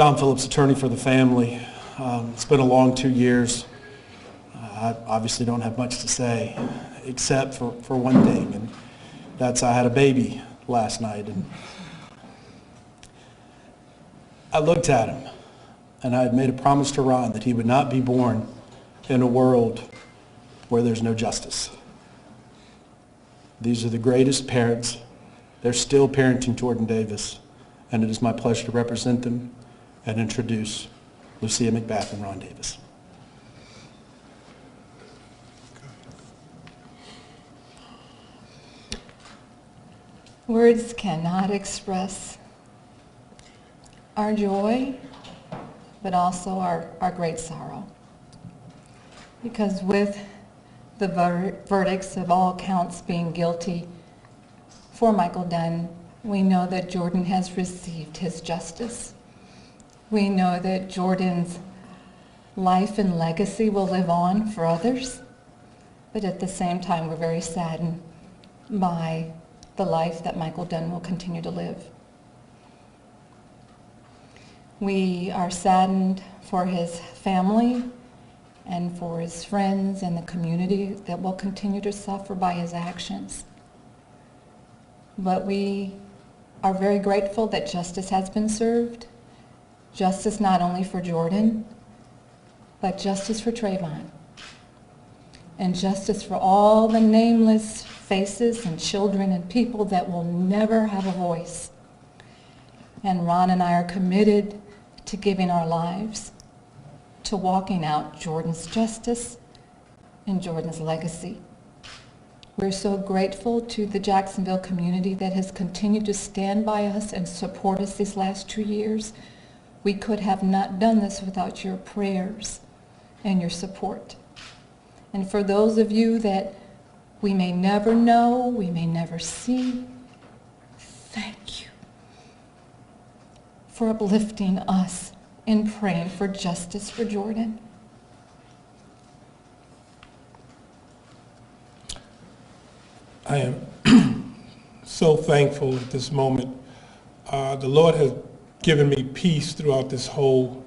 John Phillips, attorney for the family. It's been a long 2 years. I obviously don't have much to say, except for one thing, and that's I had a baby last night. And I looked at him, and I had made a promise to Ron that he would not be born in a world where there's no justice. These are the greatest parents. They're still parenting Jordan Davis, and it is my pleasure to represent them and introduce Lucia McBath and Ron Davis. Words cannot express our joy, but also our great sorrow. Because with the verdicts of all counts being guilty for Michael Dunn, we know that Jordan has received his justice. We know that Jordan's life and legacy will live on for others, but at the same time, we're very saddened by the life that Michael Dunn will continue to live. We are saddened for his family and for his friends and the community that will continue to suffer by his actions. But we are very grateful that justice has been served. Justice not only for Jordan, but justice for Trayvon. And justice for all the nameless faces and children and people that will never have a voice. And Ron and I are committed to giving our lives to walking out Jordan's justice and Jordan's legacy. We're so grateful to the Jacksonville community that has continued to stand by us and support us these last 2 years. We could have not done this without your prayers and your support. And for those of you that we may never know, we may never see, thank you for uplifting us in praying for justice for Jordan. I am so thankful at this moment. The Lord has given me peace throughout this whole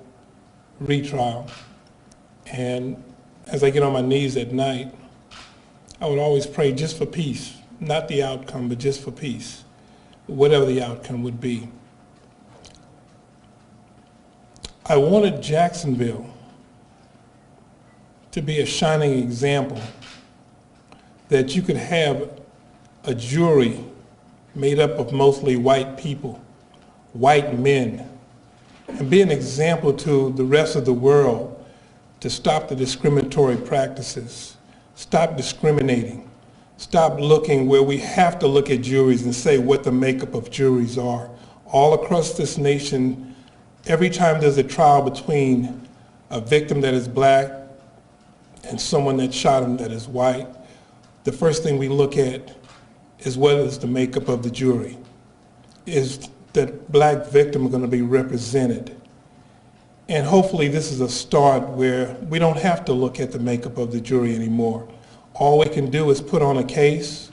retrial. And as I get on my knees at night, I would always pray just for peace, not the outcome, but just for peace, whatever the outcome would be. I wanted Jacksonville to be a shining example that you could have a jury made up of mostly white people, white men, and be an example to the rest of the world to stop the discriminatory practices, stop discriminating, stop looking where we have to look at juries and say what the makeup of juries are. All across this nation, every time there's a trial between a victim that is black and someone that shot him that is white, the first thing we look at is what is the makeup of the jury. Is that black victim going to be represented? And hopefully this is a start where we don't have to look at the makeup of the jury anymore. All we can do is put on a case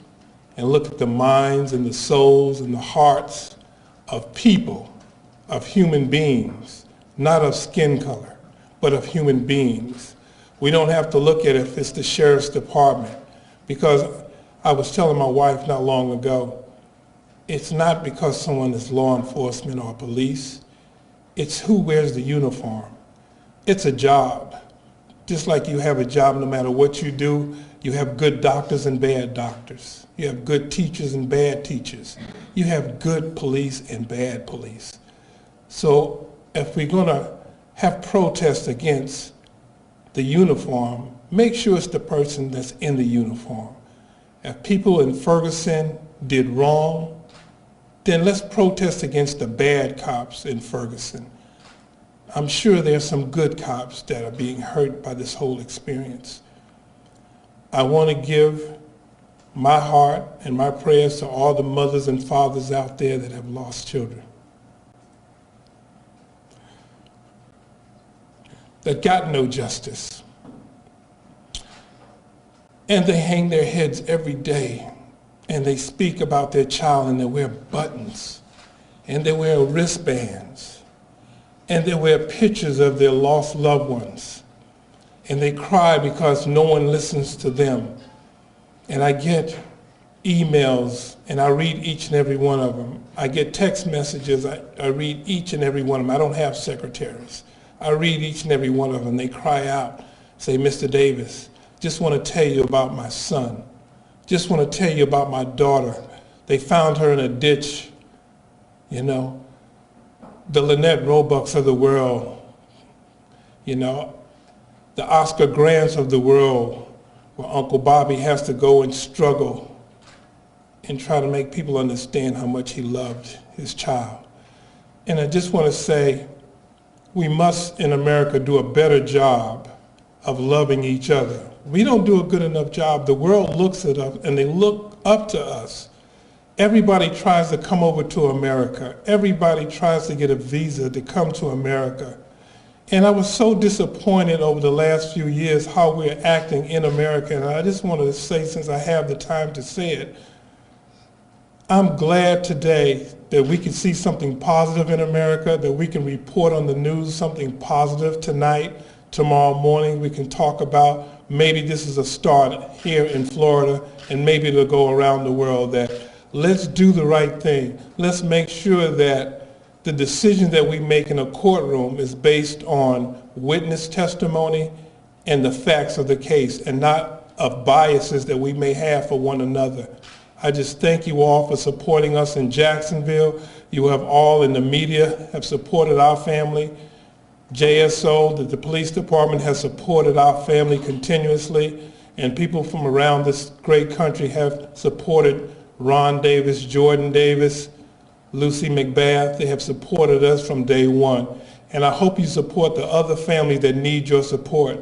and look at the minds and the souls and the hearts of people, of human beings, not of skin color, but of human beings. We don't have to look at if it's the sheriff's department, because I was telling my wife not long ago, it's not because someone is law enforcement or police, it's who wears the uniform. It's a job. Just like you have a job no matter what you do, you have good doctors and bad doctors. You have good teachers and bad teachers. You have good police and bad police. So if we're going to have protests against the uniform, make sure it's the person that's in the uniform. If people in Ferguson did wrong, then let's protest against the bad cops in Ferguson. I'm sure there's some good cops that are being hurt by this whole experience. I want to give my heart and my prayers to all the mothers and fathers out there that have lost children, that got no justice. And they hang their heads every day and they speak about their child and they wear buttons and they wear wristbands and they wear pictures of their lost loved ones, and they cry because no one listens to them. And I get emails, and I read each and every one of them. I get text messages, I read each and every one of them. I don't have secretaries. I read each and every one of them. They cry out, say, Mr. Davis, just want to tell you about my son. Just want to tell you about my daughter. They found her in a ditch, you know. The Lynette Roebucks of the world, you know, the Oscar Grants of the world, where Uncle Bobby has to go and struggle and try to make people understand how much he loved his child. And I just want to say, we must in America do a better job of loving each other. We don't do a good enough job. The world looks at us and they look up to us. Everybody tries to come over to America. Everybody tries to get a visa to come to America. And I was so disappointed over the last few years how we're acting in America. And I just wanted to say, since I have the time to say it, I'm glad today that we can see something positive in America, that we can report on the news something positive tonight. Tomorrow morning we can talk about maybe this is a start here in Florida, and maybe it'll go around the world, that let's do the right thing. Let's make sure that the decision that we make in a courtroom is based on witness testimony and the facts of the case, and not of biases that we may have for one another. I just thank you all for supporting us in Jacksonville. You have all in the media have supported our family. JSO, the police department, has supported our family continuously, and people from around this great country have supported Ron Davis, Jordan Davis, Lucy McBath. They have supported us from day one. And I hope you support the other families that need your support,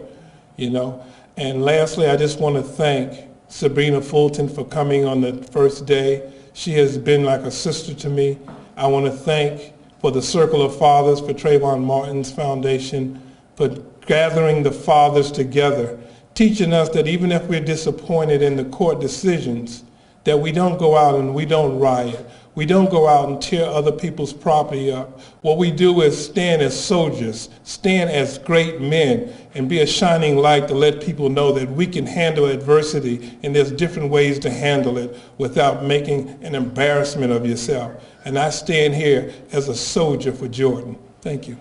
you know. And lastly, I just want to thank Sabrina Fulton for coming on the first day. She has been like a sister to me. I want to thank for the Circle of Fathers, for Trayvon Martin's foundation, for gathering the fathers together, teaching us that even if we're disappointed in the court decisions, that we don't go out and we don't riot. We don't go out and tear other people's property up. What we do is stand as soldiers, stand as great men, and be a shining light to let people know that we can handle adversity, and there's different ways to handle it without making an embarrassment of yourself. And I stand here as a soldier for Jordan. Thank you.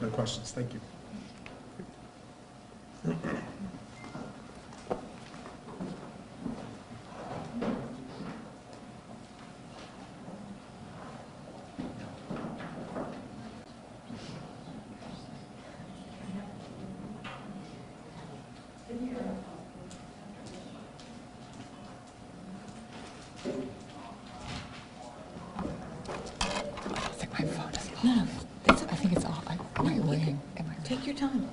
No questions. Thank you. No, I think it's off. Take your time.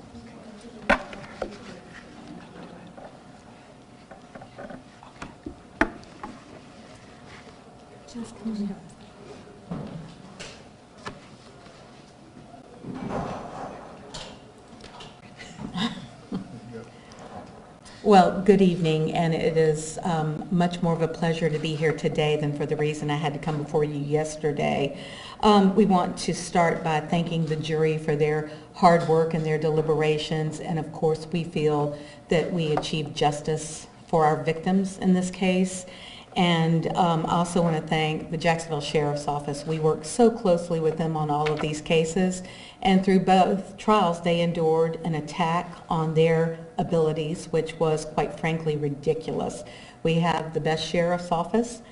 Just come here. Well, good evening, and it is much more of a pleasure to be here today than for the reason I had to come before you yesterday. We want to start by thanking the jury for their hard work and their deliberations, and of course we feel that we achieved justice for our victims in this case. And I also want to thank the Jacksonville Sheriff's Office. We worked so closely with them on all of these cases, and through both trials they endured an attack on their abilities, which was quite frankly ridiculous. We have the best Sheriff's Office.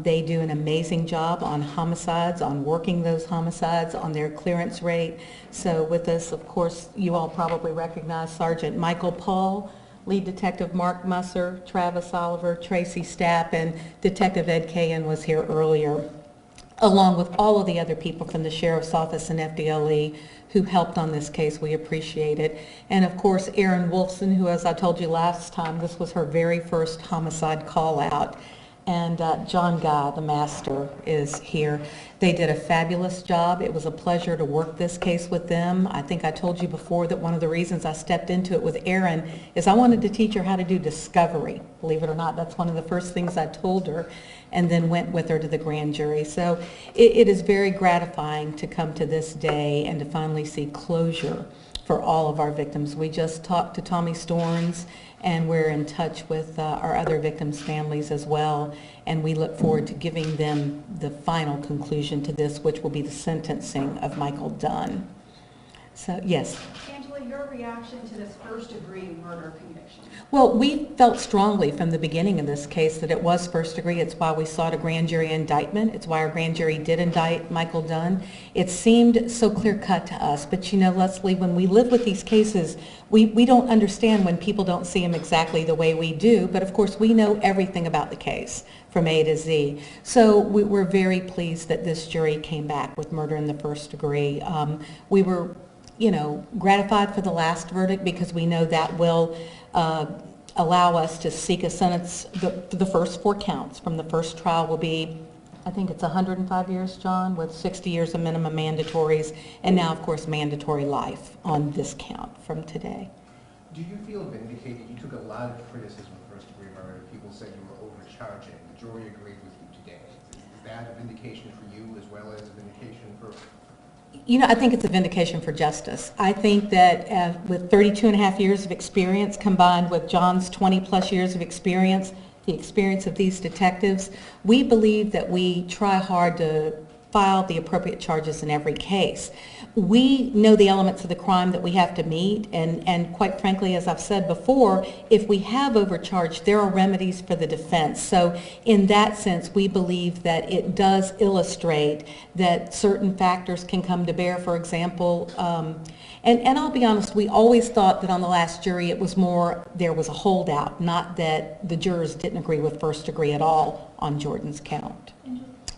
They do an amazing job on homicides, on working those homicides, on their clearance rate. So with us, of course, you all probably recognize Sergeant Michael Paul, Lead Detective Mark Musser, Travis Oliver, Tracy Stapp, and Detective Ed Cahan was here earlier, along with all of the other people from the Sheriff's Office and FDLE who helped on this case. We appreciate it. And of course, Erin Wolfson, who, as I told you last time, this was her very first homicide call out. and John Guy, the master, is here. They did a fabulous job. It was a pleasure to work this case with them. I think I told you before that one of the reasons I stepped into it with Erin is I wanted to teach her how to do discovery. Believe it or not, that's one of the first things I told her, and then went with her to the grand jury. So it is very gratifying to come to this day and to finally see closure for all of our victims. We just talked to Tommy Storns, and we're in touch with our other victims' families as well, and we look forward to giving them the final conclusion to this, which will be the sentencing of Michael Dunn. So, yes. Angela, your reaction to this first-degree murder conviction? Well, we felt strongly from the beginning of this case that it was first degree. It's why we sought a grand jury indictment. It's why our grand jury did indict Michael Dunn. It seemed so clear-cut to us. But you know, Leslie, when we live with these cases, we don't understand when people don't see them exactly the way we do. But of course, we know everything about the case from A to Z. So we're very pleased that this jury came back with murder in the first degree. We were, you know, gratified for the last verdict because we know that will allow us to seek a sentence. The first 4 counts from the first trial will be, I think it's 105 years, John, with 60 years of minimum mandatories, and now, of course, mandatory life on this count from today. Do you feel vindicated? You took a lot of criticism of first-degree murder. People said you were overcharging. The jury agreed with you today. Is that a vindication for you as well as a vindication for... You know, I think it's a vindication for justice. I think that with 32 and a half years of experience combined with John's 20 plus years of experience, the experience of these detectives, we believe that we try hard to file the appropriate charges in every case. We know the elements of the crime that we have to meet, and quite frankly, as I've said before, if we have overcharged, there are remedies for the defense. So in that sense, we believe that it does illustrate that certain factors can come to bear. For example, and I'll be honest, we always thought that on the last jury it was more there was a holdout, not that the jurors didn't agree with first degree at all on Jordan's count.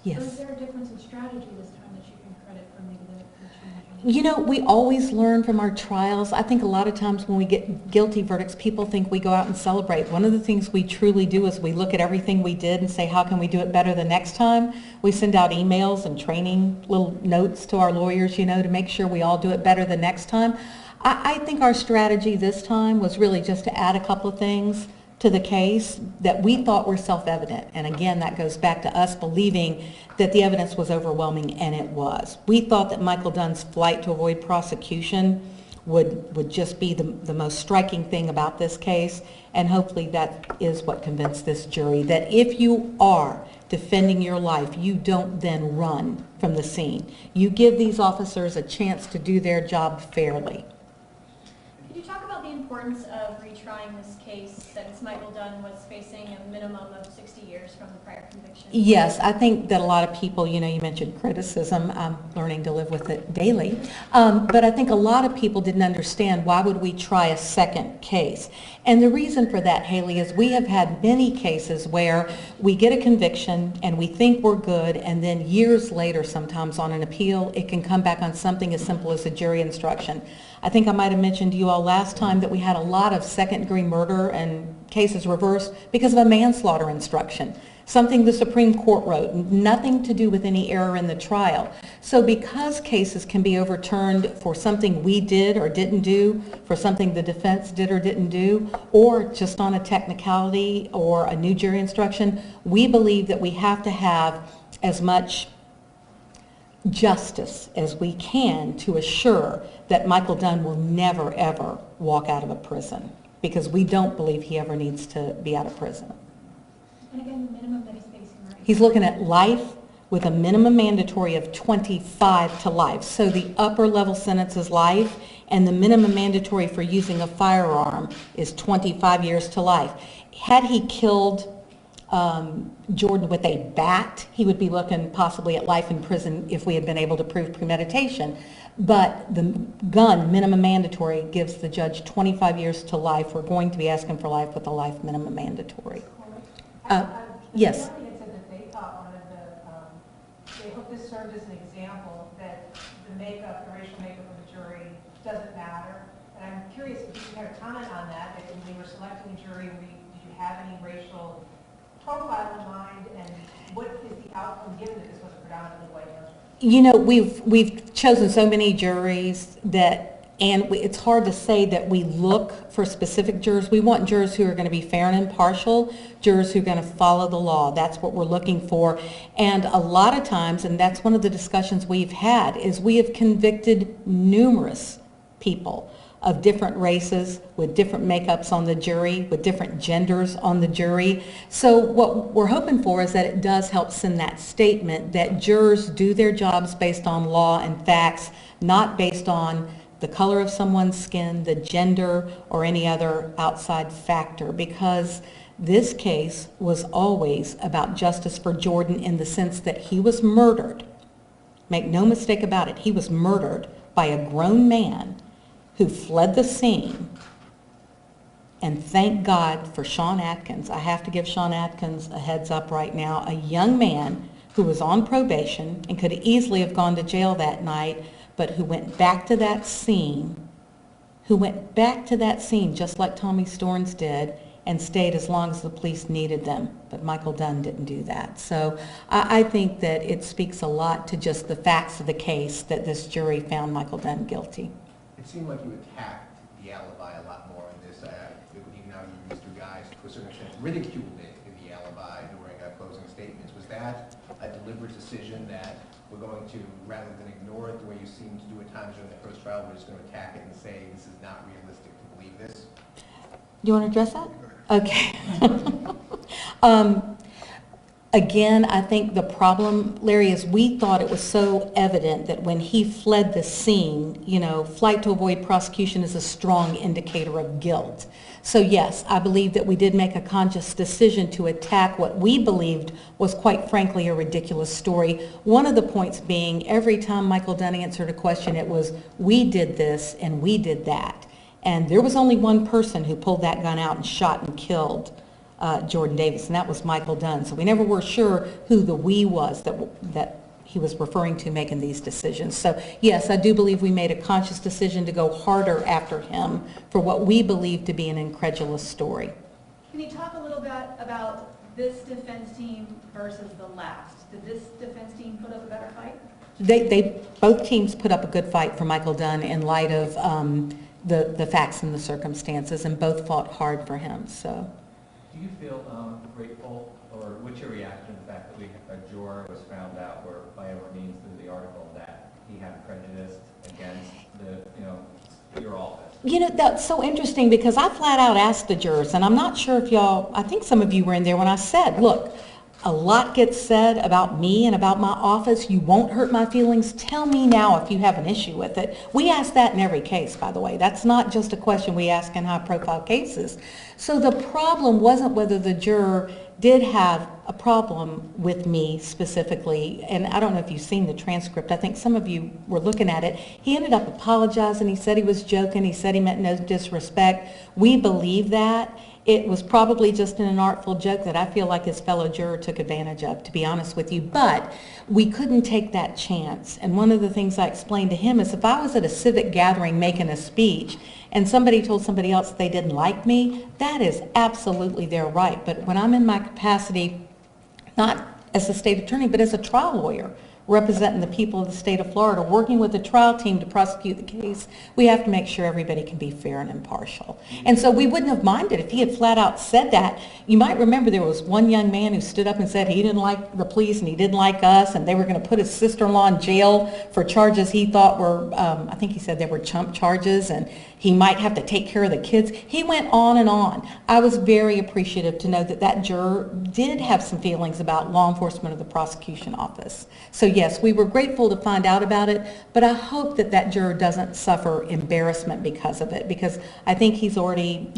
Yes. Is there a difference in strategy this time that you can credit for maybe the change? You know, we always learn from our trials. I think a lot of times when we get guilty verdicts, people think we go out and celebrate. One of the things we truly do is we look at everything we did and say, how can we do it better the next time? We send out emails and training little notes to our lawyers, you know, to make sure we all do it better the next time. I think our strategy this time was really just to add a couple of things to the case that we thought were self-evident. And again, that goes back to us believing that the evidence was overwhelming, and it was. We thought that Michael Dunn's flight to avoid prosecution would just be the most striking thing about this case, and hopefully that is what convinced this jury, that if you are defending your life, you don't then run from the scene. You give these officers a chance to do their job fairly. Could you talk about the importance of retrying this case since Michael Dunn was facing a minimum of 60 years from the prior conviction? Yes, I think that a lot of people, you know, you mentioned criticism. I'm learning to live with it daily. But I think a lot of people didn't understand why would we try a second case. And the reason for that, Haley, is we have had many cases where we get a conviction and we think we're good, and then years later, sometimes on an appeal, it can come back on something as simple as a jury instruction. I think I might have mentioned to you all last time that we had a lot of second-degree murder and cases reversed because of a manslaughter instruction, something the Supreme Court wrote, nothing to do with any error in the trial. So because cases can be overturned for something we did or didn't do, for something the defense did or didn't do, or just on a technicality or a new jury instruction, we believe that we have to have as much justice as we can to assure that Michael Dunn will never, ever walk out of a prison, because we don't believe he ever needs to be out of prison. And again, the minimum that he's facing, right? He's looking at life with a minimum mandatory of 25 to life. So the upper level sentence is life, and the minimum mandatory for using a firearm is 25 years to life. Had he killed Jordan with a bat, he would be looking possibly at life in prison if we had been able to prove premeditation. But the gun minimum mandatory gives the judge 25 years to life. We're going to be asking for life with a life minimum mandatory. Yes. They thought they hope this served as an example that the racial makeup of the jury doesn't matter. And I'm curious if you can comment on that, that when you were selecting a jury, did you have any racial profile in mind, and what is the outcome given that this was a predominantly white jury? You know, we've chosen so many juries that, and it's hard to say that we look for specific jurors. We want jurors who are going to be fair and impartial, jurors who are going to follow the law. That's what we're looking for. And a lot of times, and that's one of the discussions we've had, is we have convicted numerous people of different races, with different makeups on the jury, with different genders on the jury. So what we're hoping for is that it does help send that statement that jurors do their jobs based on law and facts, not based on the color of someone's skin, the gender, or any other outside factor, because this case was always about justice for Jordan in the sense that he was murdered. Make no mistake about it, he was murdered by a grown man who fled the scene. And thank God for Sean Atkins. I have to give Sean Atkins a heads up right now, a young man who was on probation and could easily have gone to jail that night, but who went back to that scene, just like Tommy Storns did, and stayed as long as the police needed them. But Michael Dunn didn't do that. So I think that it speaks a lot to just the facts of the case that this jury found Michael Dunn guilty. It seemed like you attacked the alibi a lot more in this. Even now you used two guys to a certain extent ridiculed it in the alibi during closing statements. Was that a deliberate decision that we're going to, rather than ignore it the way you seemed to do at times during the first trial, we're just going to attack it and say this is not realistic to believe this? Do you want to address that? Okay. Again, I think the problem, Larry, is we thought it was so evident that when he fled the scene, you know, flight to avoid prosecution is a strong indicator of guilt. So yes, I believe that we did make a conscious decision to attack what we believed was, quite frankly, a ridiculous story. One of the points being, every time Michael Dunn answered a question, it was, we did this and we did that. And there was only one person who pulled that gun out and shot and killed Jordan Davis, and that was Michael Dunn. So we never were sure who the we was that he was referring to making these decisions. So yes, I do believe we made a conscious decision to go harder after him for what we believe to be an incredulous story. Can you talk a little bit about this defense team versus the last? Did this defense team put up a better fight? They both teams put up a good fight for Michael Dunn in light of the facts and the circumstances, and both fought hard for him. So. Do you feel grateful, or what's your reaction to the fact that a juror was found out, or by whatever means through the article, that he had prejudice against your office? You know, that's so interesting, because I flat out asked the jurors, and I'm not sure if y'all, I think some of you were in there when I said, look, a lot gets said about me and about my office. You won't hurt my feelings. Tell me now if you have an issue with it. We ask that in every case, by the way. That's not just a question we ask in high-profile cases. So the problem wasn't whether the juror did have a problem with me specifically, and I don't know if you've seen the transcript. I think some of you were looking at it. He ended up apologizing. He said he was joking. He said he meant no disrespect. We believe that. It was probably just an artful joke that I feel like his fellow juror took advantage of, to be honest with you. But we couldn't take that chance. And one of the things I explained to him is, if I was at a civic gathering making a speech and somebody told somebody else they didn't like me, that is absolutely their right. But when I'm in my capacity, not as a state attorney, but as a trial lawyer, representing the people of the state of Florida, working with the trial team to prosecute the case, we have to make sure everybody can be fair and impartial. And so we wouldn't have minded if he had flat out said that. You might remember there was one young man who stood up and said he didn't like the police and he didn't like us, and they were going to put his sister-in-law in jail for charges he thought were, I think he said they were chump charges, and he might have to take care of the kids. He went on and on. I was very appreciative to know that that juror did have some feelings about law enforcement or the prosecution office. So yes, we were grateful to find out about it, but I hope that that juror doesn't suffer embarrassment because of it, because I think he's already,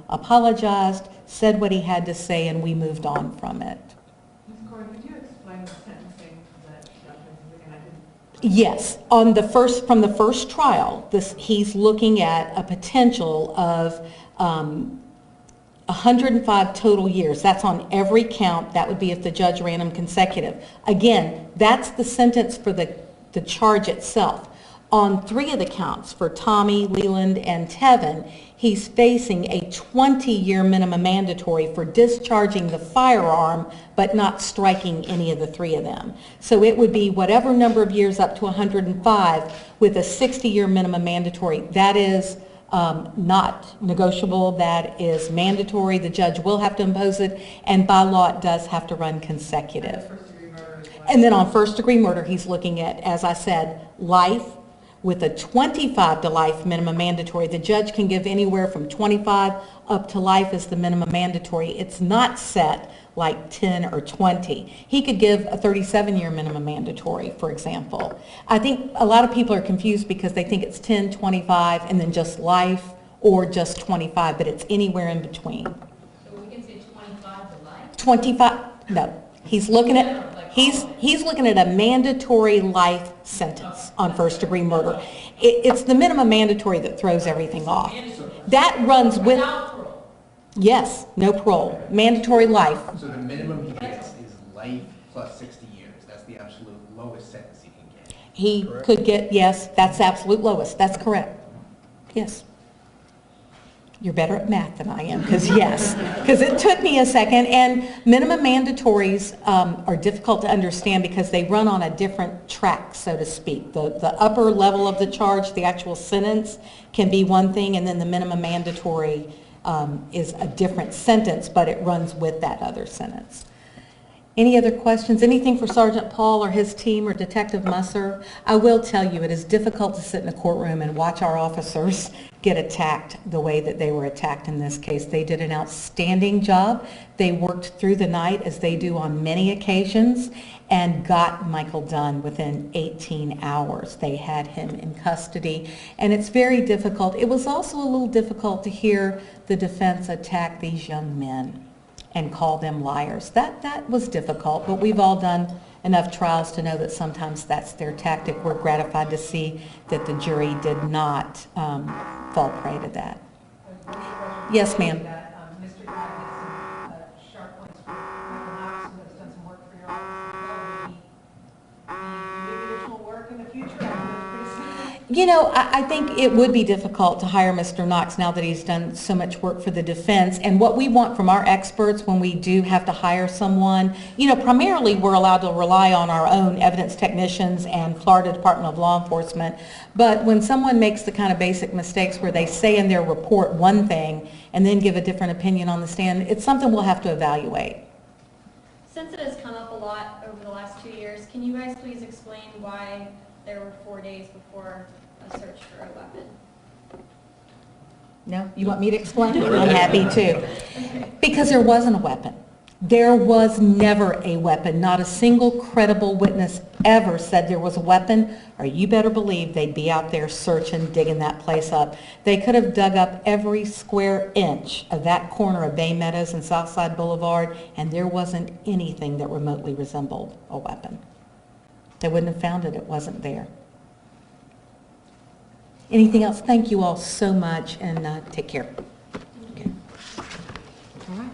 apologized, said what he had to say, and we moved on from it. Ms. Corey, could you explain the sentencing that again, I didn't... Yes, from the first trial, he's looking at a potential of 105 total years. That's on every count. That would be if the judge ran them consecutive. Again, that's the sentence for the charge itself. On 3 of the counts, for Tommy, Leland, and Tevin, he's facing a 20-year minimum mandatory for discharging the firearm but not striking any of the 3 of them. So it would be whatever number of years up to 105 with a 60-year minimum mandatory. That is not negotiable. That is mandatory. The judge will have to impose it, and by law it does have to run consecutive. And then on first-degree murder, he's looking at, as I said, life with a 25 to life minimum mandatory. The judge can give anywhere from 25 up to life as the minimum mandatory. It's not set like 10 or 20. He could give a 37-year minimum mandatory, for example. I think a lot of people are confused because they think it's 10, 25, and then just life, or just 25, but it's anywhere in between. So we can say 25 to life? 25, no. He's looking at a mandatory life sentence on first-degree murder. It's the minimum mandatory that throws everything off. That runs with... Yes, no parole. Mandatory life. So the minimum he gets is life plus 60 years. That's the absolute lowest sentence he can get. He could get, yes, that's the absolute lowest. That's correct. Yes. You're better at math than I am, because yes, because it took me a second. And minimum mandatories are difficult to understand because they run on a different track, so to speak. The upper level of the charge, the actual sentence, can be one thing, and then the minimum mandatory is a different sentence, but it runs with that other sentence. Any other questions? Anything for Sergeant Paul or his team or Detective Musser? I will tell you, it is difficult to sit in a courtroom and watch our officers get attacked the way that they were attacked in this case. They did an outstanding job. They worked through the night, as they do on many occasions, and got Michael Dunn within 18 hours. They had him in custody, and it's very difficult. It was also a little difficult to hear the defense attack these young men and call them liars. That was difficult, but we've all done enough trials to know that sometimes that's their tactic. We're gratified to see that the jury did not fall prey to that. Yes, ma'am. Mr. Dunn has some sharp points for Michael Knox, who has done some work for your office. Will he do additional work in the future? You know, I think it would be difficult to hire Mr. Knox now that he's done so much work for the defense. And what we want from our experts when we do have to hire someone, you know, primarily we're allowed to rely on our own evidence technicians and Florida Department of Law Enforcement. But when someone makes the kind of basic mistakes where they say in their report one thing and then give a different opinion on the stand, it's something we'll have to evaluate. Since it has come up a lot over the last 2 years, can you guys please explain why there were 4 days before a search for a weapon? No? You want me to explain? I'm happy to. Because there wasn't a weapon. There was never a weapon. Not a single credible witness ever said there was a weapon, or you better believe they'd be out there searching, digging that place up. They could have dug up every square inch of that corner of Bay Meadows and Southside Boulevard, and there wasn't anything that remotely resembled a weapon. They wouldn't have found it. It wasn't there. Anything else? Thank you all so much, and take care. Okay. All right.